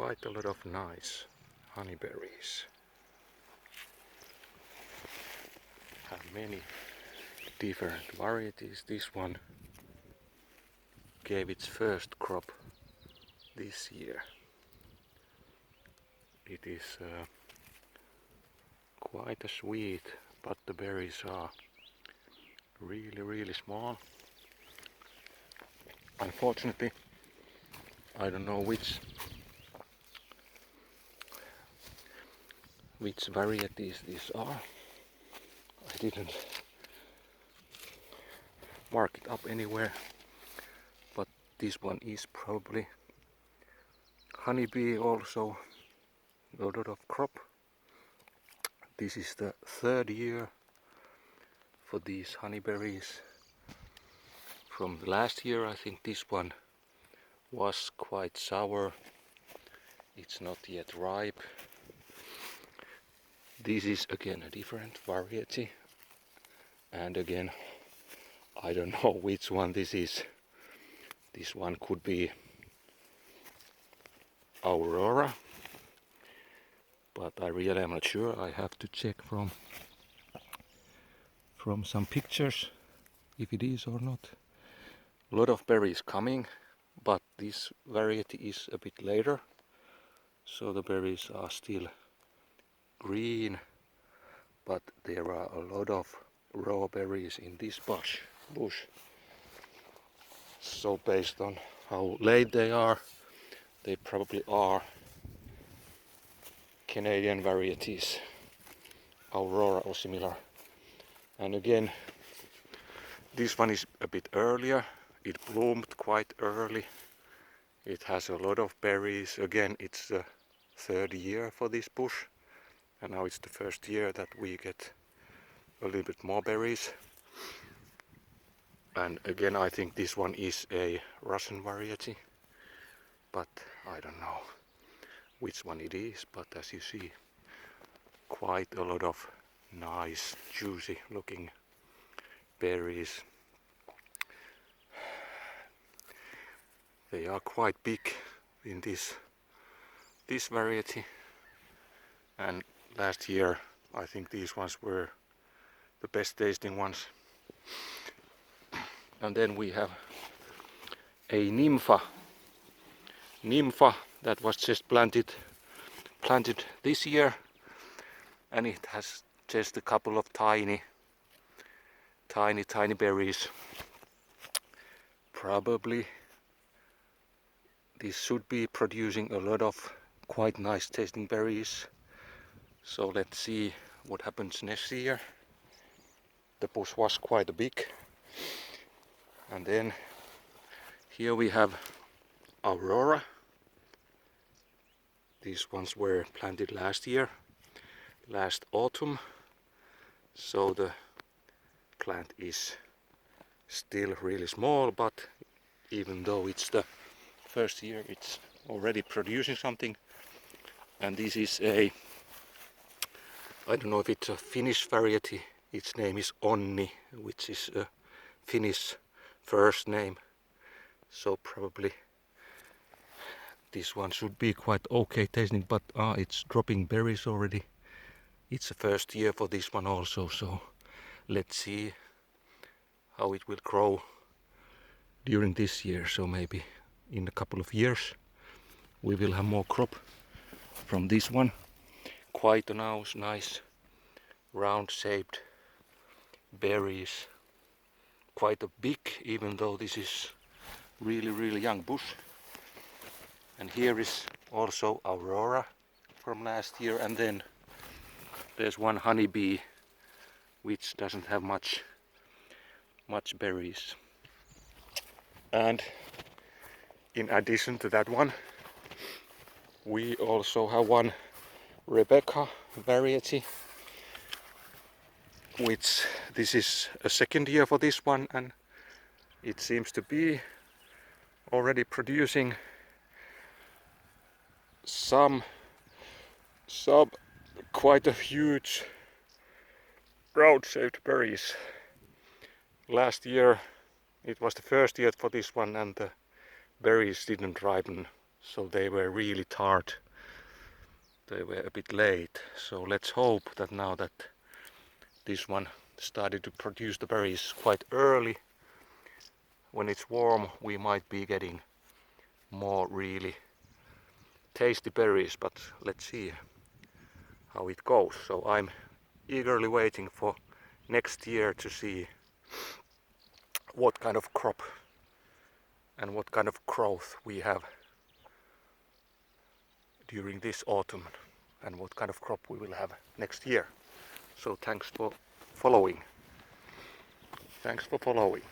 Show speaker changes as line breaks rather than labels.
quite a lot of nice honeyberries. Have many different varieties. This one gave its first crop this year. It is quite a sweet, but the berries are really small. Unfortunately, I don't know which varieties these are. I didn't mark it up anywhere, but this one is probably honeybee, also a lot of crop. This is the third year for these honeyberries. From the last year, I think this one was quite sour. It's not yet ripe. This is again a different variety, and again I don't know which one this is. This one could be Aurora, but I really am not sure. I have to check from some pictures if it is or not. A lot of berries coming, but this variety is a bit later, so the berries are still green, but there are a lot of raw berries in this bush. So based on how late they are, they probably are Canadian varieties, Aurora or similar. And again, this one is a bit earlier. It bloomed quite early. It has a lot of berries. Again, it's the third year for this bush, and now it's the first year that we get a little bit more berries. And again, I think this one is a Russian variety, but I don't know which one it is. But as you see, quite a lot of nice, juicy looking berries. They are quite big in this variety, and last year I think these ones were the best tasting ones. And then we have a nympha that was just planted this year, and it has just a couple of tiny berries. Probably this should be producing a lot of quite nice tasting berries. So let's see what happens next year. The bush was quite big. And then here we have Aurora. These ones were planted last year, last autumn. So the plant is still really small, but even though it's the first year, it's already producing something. And this is I don't know if it's a Finnish variety. Its name is Onni, which is a Finnish first name. So probably this one should be quite okay tasting, but it's dropping berries already. It's the first year for this one also, so let's see how it will grow during this year. So maybe in a couple of years we will have more crop from this one. Quite a nice round shaped berries. Quite a big, even though this is really young bush. And here is also Aurora from last year, and then there's one honeybee which doesn't have much berries. And in addition to that one, we also have one Rebecca variety, which this is a second year for this one, and it seems to be already producing some quite a huge round shaped berries. Last year it was the first year for this one, and the berries didn't ripen so they were really tart. They were a bit late, so let's hope that now that this one started to produce the berries quite early, when it's warm we might be getting more really tasty berries, but let's see how it goes. So I'm eagerly waiting for next year to see what kind of crop and what kind of growth we have during this autumn and what kind of crop we will have next year. So thanks for following. Thanks for following.